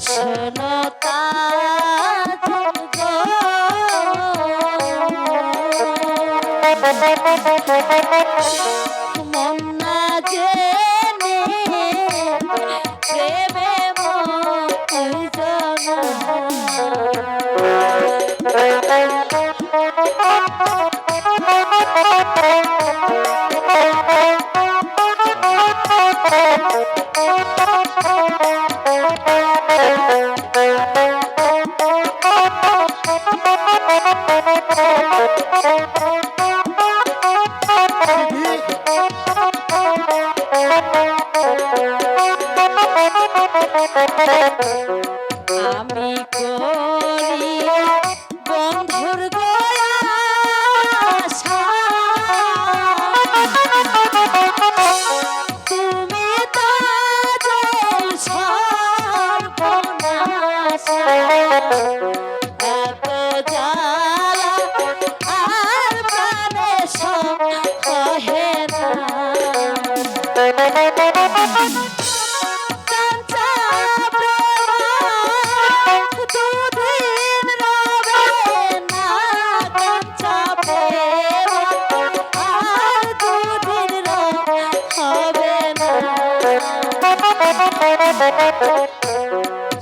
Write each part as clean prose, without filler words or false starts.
শোনো তাজুল গো, মন না জেনে প্রেমে মন আমি করি বন্ধুর আশা, তুমি তো সর্বনাশা, এত জ্বালা আর প্রাণে সহে না।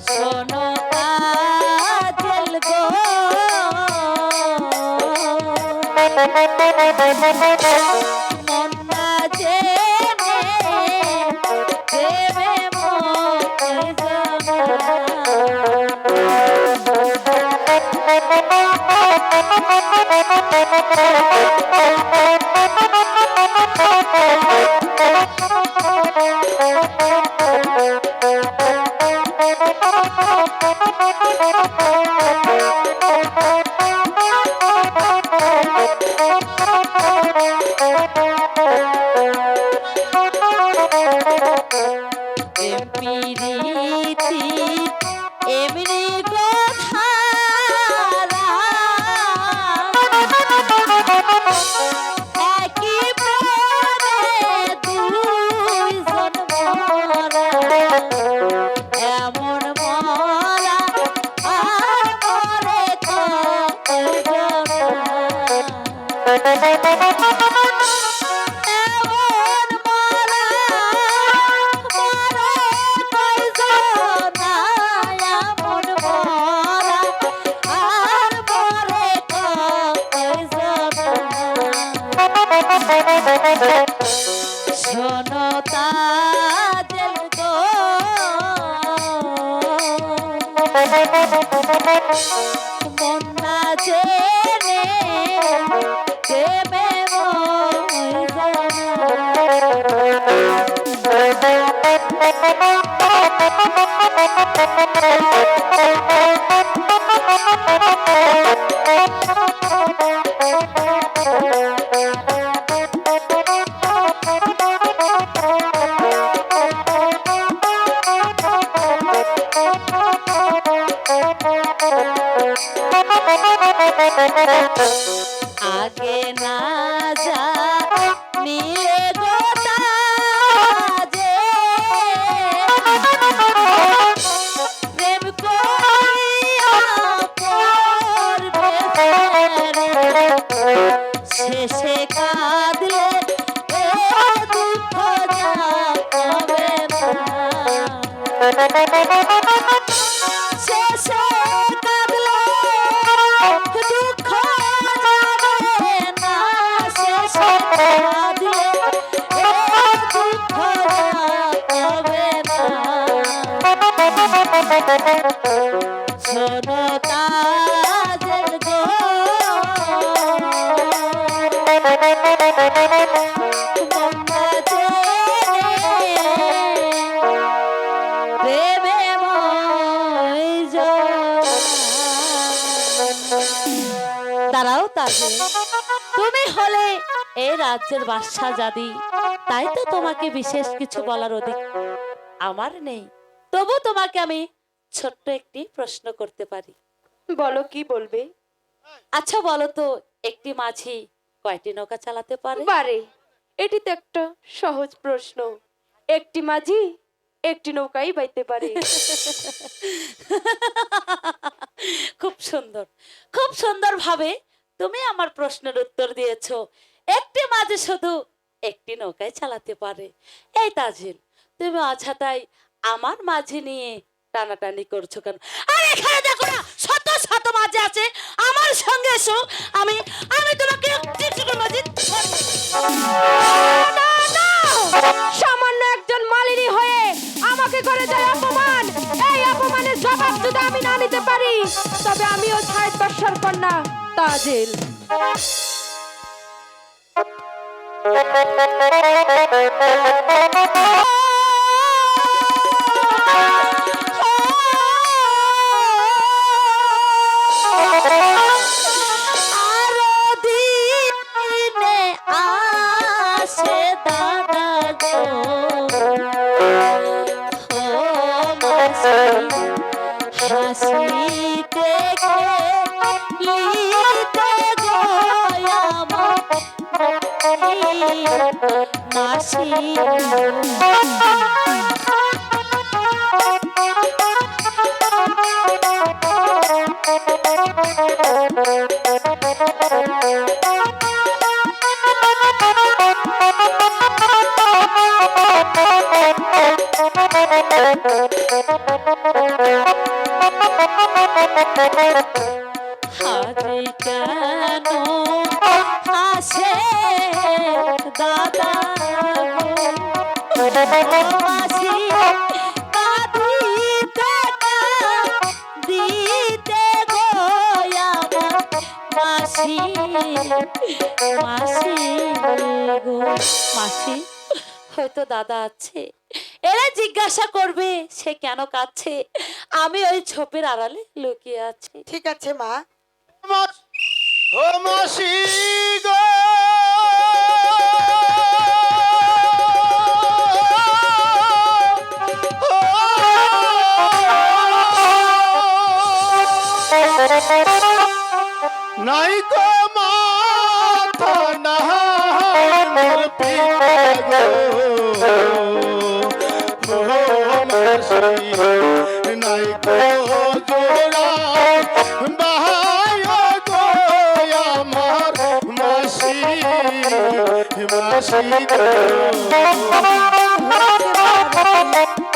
শোনো কাজল গো, মন না জেনে দেবে মন প্রীতি এমনি কথা একই প্রাণে দুইজন মরা, এমন মরা আর মরে শোনো তাজল গো, মন না জেনে দেবে আগে না যা নিলে গোটা যে প্রেম করিয়া করবে শেষে কাঁদলে এ দুঃখ যাবে না। শেষে কাঁদলে দুঃখ যাবে না, শেষে কাঁদলে এ দুঃখ যাবে না। শোনো তাজল গো, দাঁড়াও তাজে, তুমি হলে এই রাজ্যের বাদশা জাদি, তাই তো তোমাকে বিশেষ কিছু বলার অধিকার আমার নেই। তবু তোমাকে আমি ছোট্ট একটি প্রশ্ন করতে পারি। বলো, কি বলবে? আচ্ছা বলো তো, একটি মাঝি কয়টি নৌকা চালাতে পারে? পারে। এটি তো একটা সহজ প্রশ্ন। একটি মাঝি একটি নৌকাই বাইতে পারি। খুব সুন্দর, খুব সুন্দর ভাবে তুমি আমার প্রশ্নের উত্তর দিয়েছো। একটি মাঝে শুধু একটি নৌকায় চালাতে পারে। এই তাজিল, তুমি অযথাই আমার মাঝে নিয়ে টানাটানি করছো কেন? আর এখানে দেখো না, শত শত মাঝে আছে, আমার সঙ্গে এসো। আমি আমি তোমাকে একটি মাঝে না, না! সামান্য একজন মালিনী হয়ে আমাকে করে যায় অপমান। এই অপমানের জবাব যদি আমি না নিতে পারি, তবে আমিও ছাইদ বাদশার কন্যা তাজিল। আরো দিনে আসে দাদা গো, ও মাসি হাসিতে খেলিতে গো আমার মাসি। হাজি কেন হাসে দাদা গো, মাসি কাঁদিতে দিতে গো আমার মাসি। মাসি গো, মাসি হয়তো দাদা আছে, এরা জিজ্ঞাসা করবে সে কেন কাঁদছে। আমি ওই ঝোপের আড়ালে লুকিয়ে আছি। ঠিক আছে মা। ও মাসি গো, নাই গো মাথা নাহার পিতা গো, ও মাসি নাই গো জোড়া বাহায় গো আমার মাসি, মাসি গো।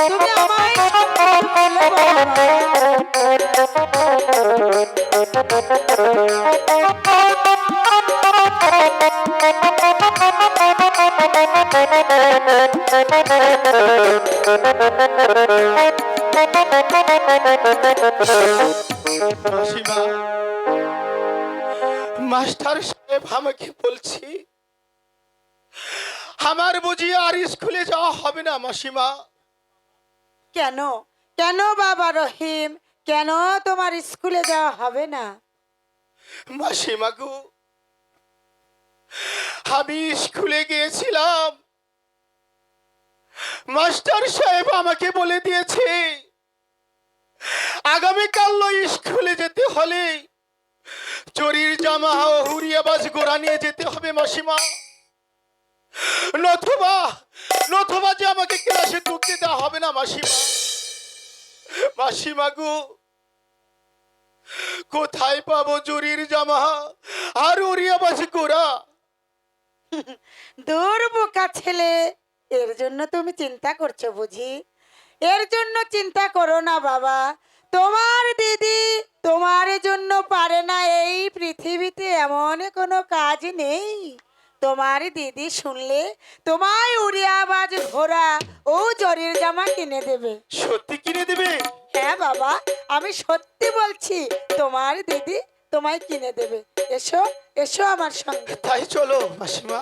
তুমি আমায় সবকিছু বলো বাবা। মাসিমা, মাস্টার সাহেব আমাকে বলছি আমার বুঝি আর স্কুলে যাওয়া হবে না মাসিমা। কেন কেন বাবা রহিম, কেন তোমার স্কুলে যাওয়া হবে না? মাসিমা গো, আমি স্কুলে গিয়েছিলাম, মাস্টার সাহেব আমাকে বলে দিয়েছে আগামীকাল স্কুলে যেতে হলে চরির জামা ও হুরিয়াবাজ গোড়া নিয়ে যেতে হবে মাসিমা, নতুবা নতুবা যে আমাকে ক্লাসে ঢুকতে দেওয়া হবে না মাসিমা। মাসিমা গো, কোথায় পাবো চুরির জামা আর হুরিয়াবাজ গোড়া? দূর বোকা ছেলে, এর জন্য তুমি চিন্তা করছো বুঝি? এর জন্য চিন্তা করো না বাবা। তোমার দিদি তোমার জন্য পারে না, এই পৃথিবীতে এমন কোনো কাজ নেই। তোমার দিদি শুনলে তোমায় উড়িয়াবাজ ঘোড়া ও জরির জামা কিনে দেবে। সত্যি কিনে দেবে? হ্যাঁ বাবা, আমি সত্যি বলছি, তোমার দিদি তোমায় কিনে দেবে। এসো এসো আমার সঙ্গে। তাই চলো মাসিমা।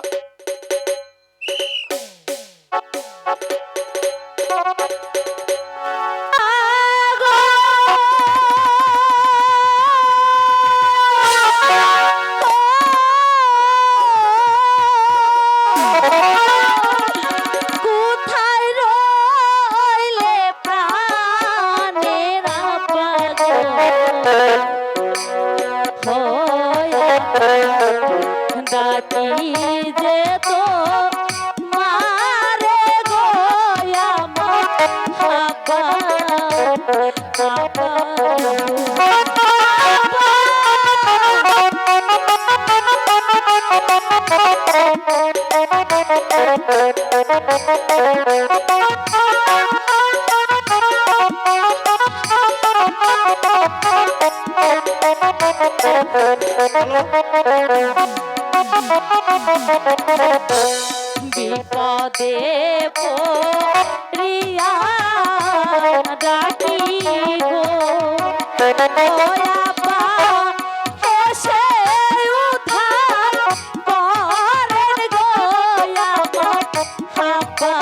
কোথায় রইলে প্রাণের দাতি যে তো মারে গো আমার বিপদে পড়িয়া ডাকি গো আপা এসে উদ্ধার করেন গো আপা আপা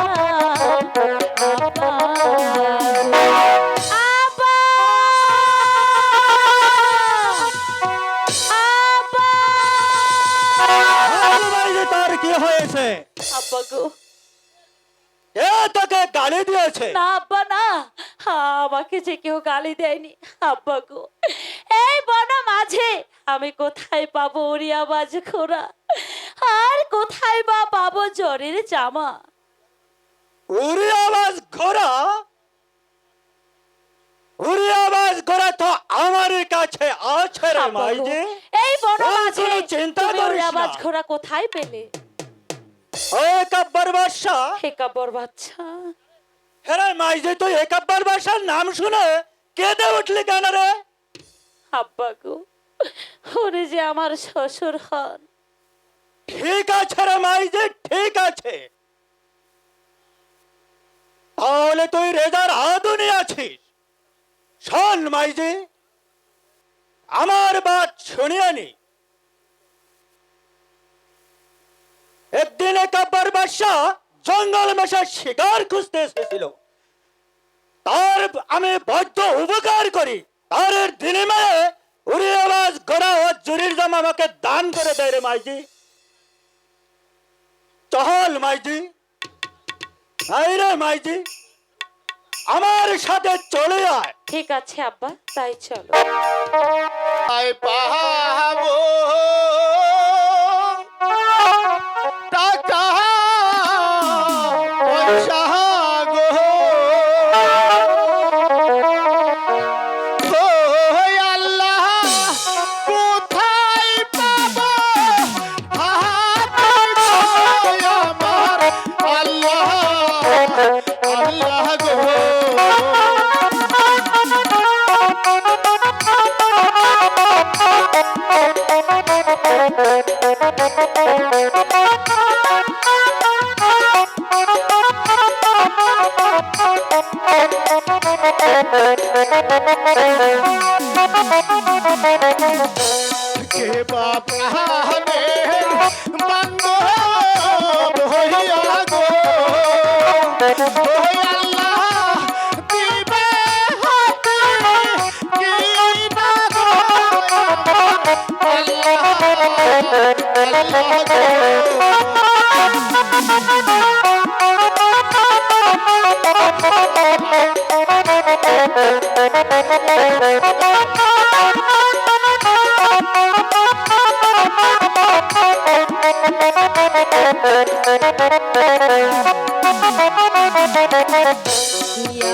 আপা তার কি হয়েছে? আব্বা গো এ তোকে গালি দিয়েছে? না আব্বা না, আমাকে যে কেউ গালি দেয়নি আব্বা গো। এই বন মাঝে আমি কোথায় পাবো উড়িয়া বাজ ঘোড়া, আর কোথায় বা পাবো জরির জামা? উড়ি আওয়াজ ঘোড়া? উড়ি আওয়াজ ঘোড়া তো আমার কাছে আছে রে আব্বা গো, মাইজি। এই বন ও, মাঝে কোনো চিন্তা তুমি করিস উড়িয়া না। বাজ ঘোড়া কোথায় পেলে? ও একাব্বর বাদশা, হে কাব্বর বাচ্চা, হেরে মাইজি তুই একাব্বর বাদশার নাম শুনে কেঁদে উঠলি কেন রে? আব্বা গো ওরে যে আমার শ্বশুর হন। ঠিক আছে রে মাইজি, ঠিক আছে। তাহলে তুই রেজার আদুনি আছিস। শোন মাইজি, আমার বাত শুনিয়ে নি। একদিন একাব্বর বাদশাহ জঙ্গল মেশা শিকার খুঁজতে এসেছিল। তার আমি বদ্ধ উপকার করি, তার বিনিময়ে উড়ি আওয়াজ ঘোড়া ও জুরির জামা আমাকে দান করে দেয় রে মাইজি। চল মাইজি, আয় রে মাইজি, আমার সাথে চলে আয়। ঠিক আছে আব্বা, তাই চলো। আয় পাহাবো টাকা পয়সা গো, ও আল্লাহ কোথায় পাবো আমার আল্লাহ আল্লাহ গো। কে বাবানের বান্ধব হইয়া গো, ওই আল্লাহ দিবে হাতে কি না গো, আল্লাহ আল্লাহ গো।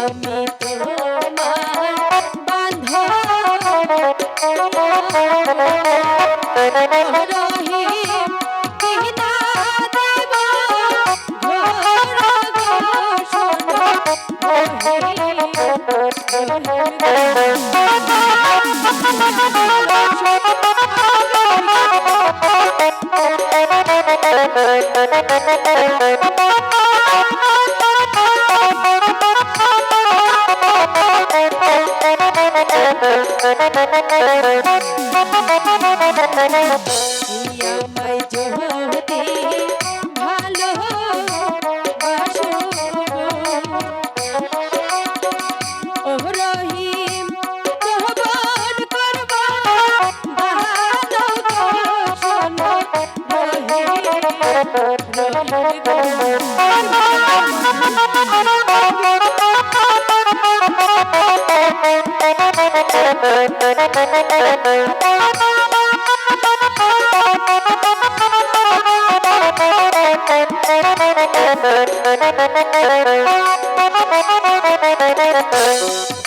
আমি তোমার বান্ধব রহিম কিনা দেব ঘোড়া গো সোনা আমায় যদি ভালো বাসো ও রহিম তহবন করব ভালো গো শোনো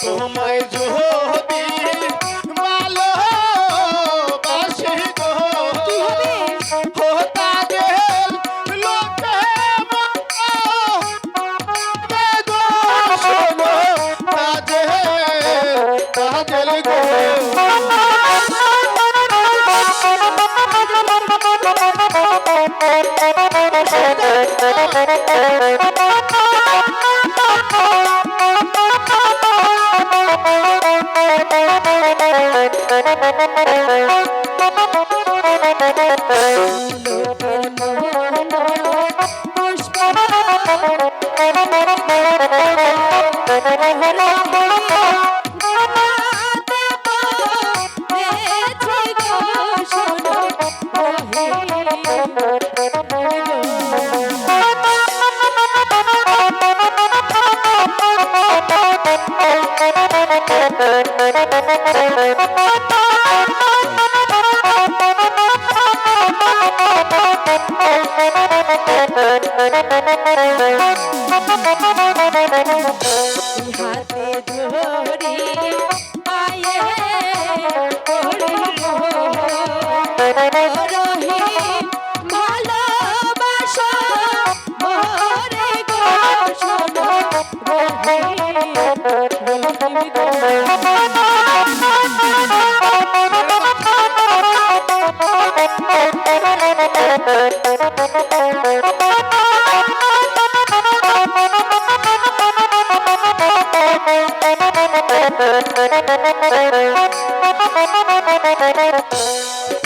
তোমায় যদি ভালোবাসি গো, হতা গেল লোকে হাতে ধরি পায়ে পড়িব রহিম ভালোবাসা মোরে গো শোনো রহিম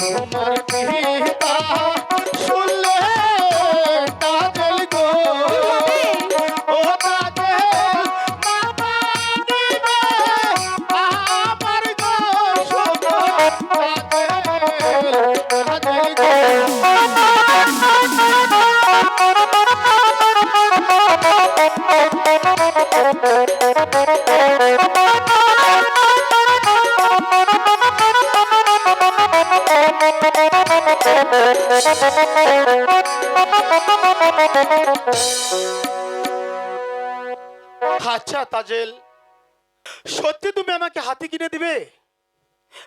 তোমার পিতা শুনলে কাজল গো ও কাজল বাবা দিবে আমার গো শোনো কাজল কাজল আচ্ছা তাজেল, সত্যি তুমি আমাকে হাতি কিনে দিবে?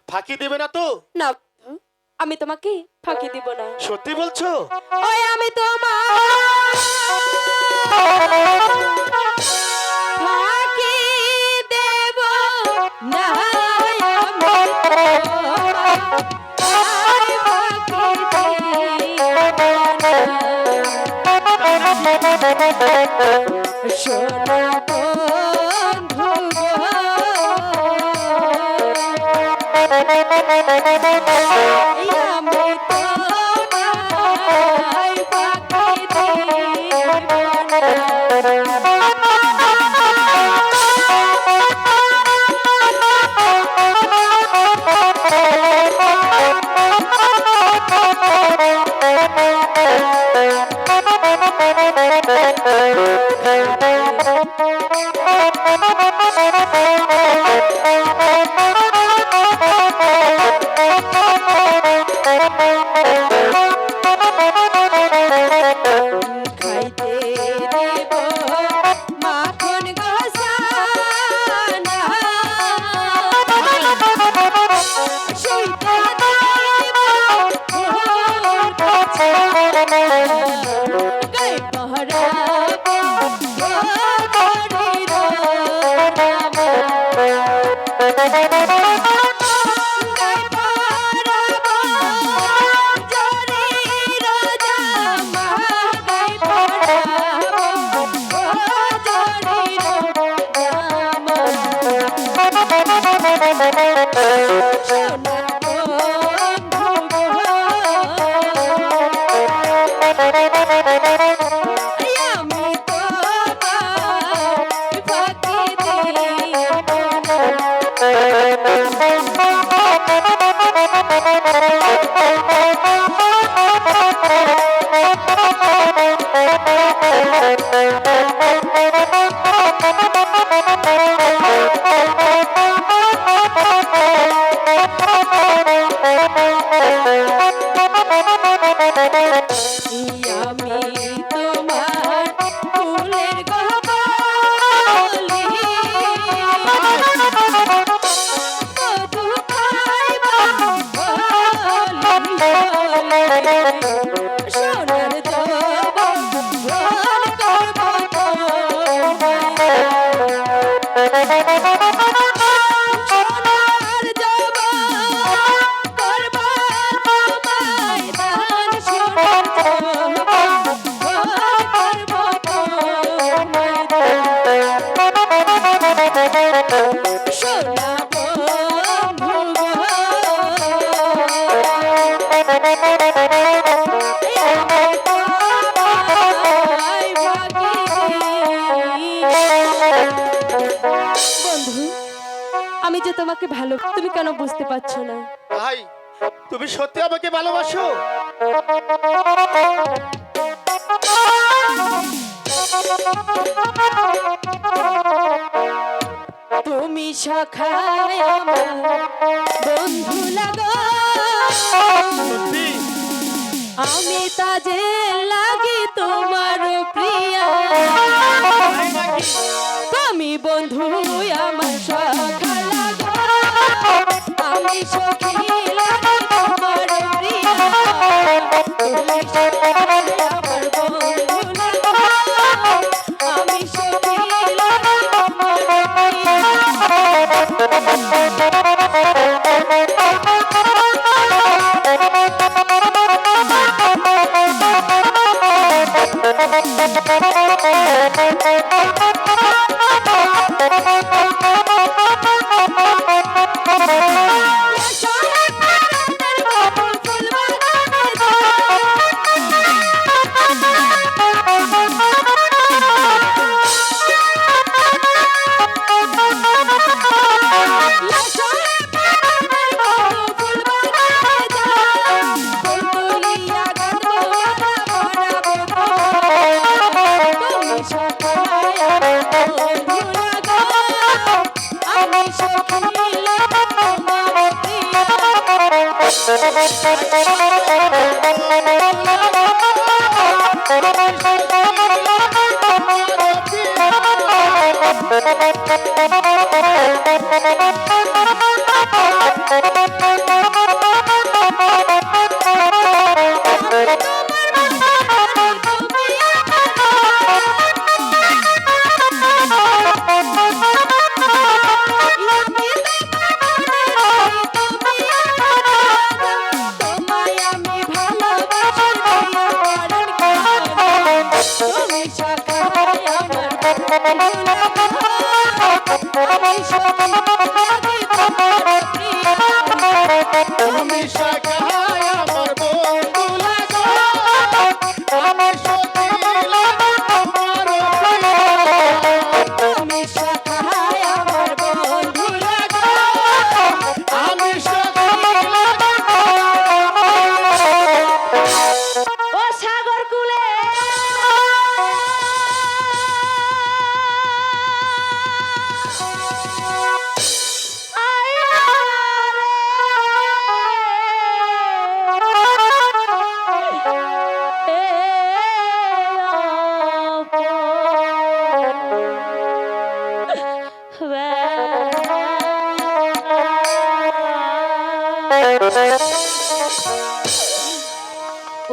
ফাঁকি দেবে না তো? না, আমি তোমাকে ফাঁকি দিব না। সত্যি বলছো? ওই আমি তোমার ফাঁকি দেব না, আমি শোনো বন্ধু গো, আমি তোমায় ফাঁকি দিব খাইতে দেব মাখন গসানা, শুইতে দেব ভোর কাছে, গায়ে পহরাব গরির নাম, গায়ে পহরাব জরির জামা, গায়ে পহরাব জরির জামা, সোনা বন্ধু গো, আমি তোমায় ফাঁকি দিব না। আমি তোমার ফুলের গহবলি, মধু খাইবা বলি, সোনার যৌবন করব তোমায়, সোনার যৌবন করব তোমায় দান, সোনার যে তোমাকে ভালো, তুমি কেন বুঝতে পারছো না? ভাই তুমি সত্যি আমাকে ভালোবাসো? তুমি সখায় আমার বন্ধু লাগো, সত্যি? আমি তাজে লাগি তোমার প্রিয়া। তাই নাকি? তুমি বন্ধু আমার সখা লাগো, আমি সখী লাগি তোমার প্রিয়া। তুমি সখায় আমার বন্ধু লাগো, আমি সখী লাগি তোমার প্রিয়া। তুমি সখায় আমার বন্ধু লাগো, আমি সত্যি লাগো তোমার প্রিয়া। আমি সত্যি লাগো ও সাগর কুলে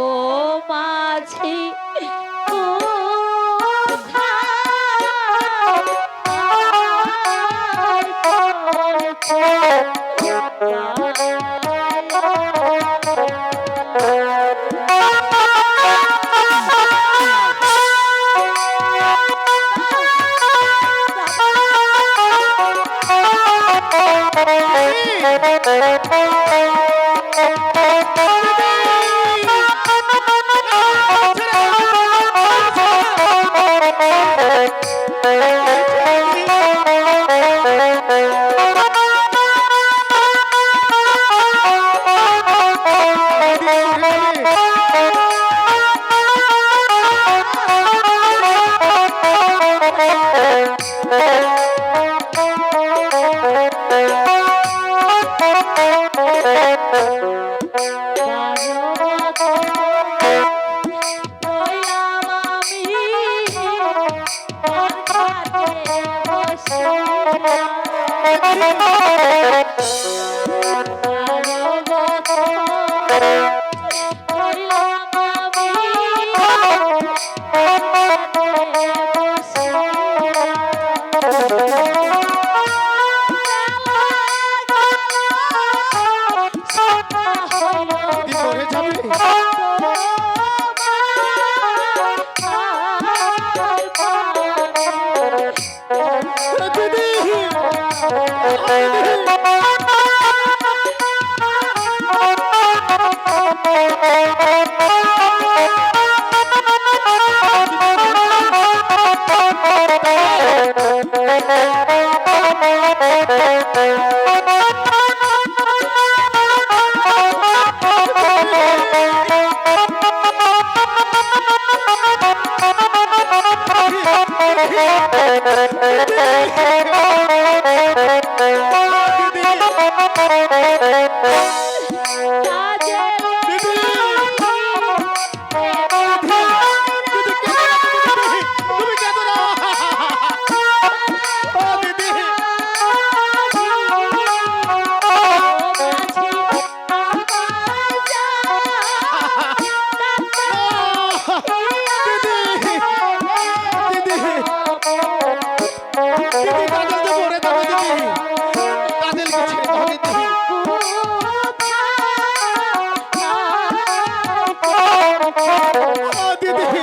ও মাঝি মরে যাবে? দিদি তুমি কেন না ও দিদি দিদি কাজলকে মরে যাবে দিদি কাজলকে ছেড়ে দাও দিদি ও দিদি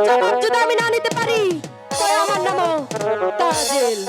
জবাব যদি আমি না নিতে পারি তবে আমার নামও তাজেল।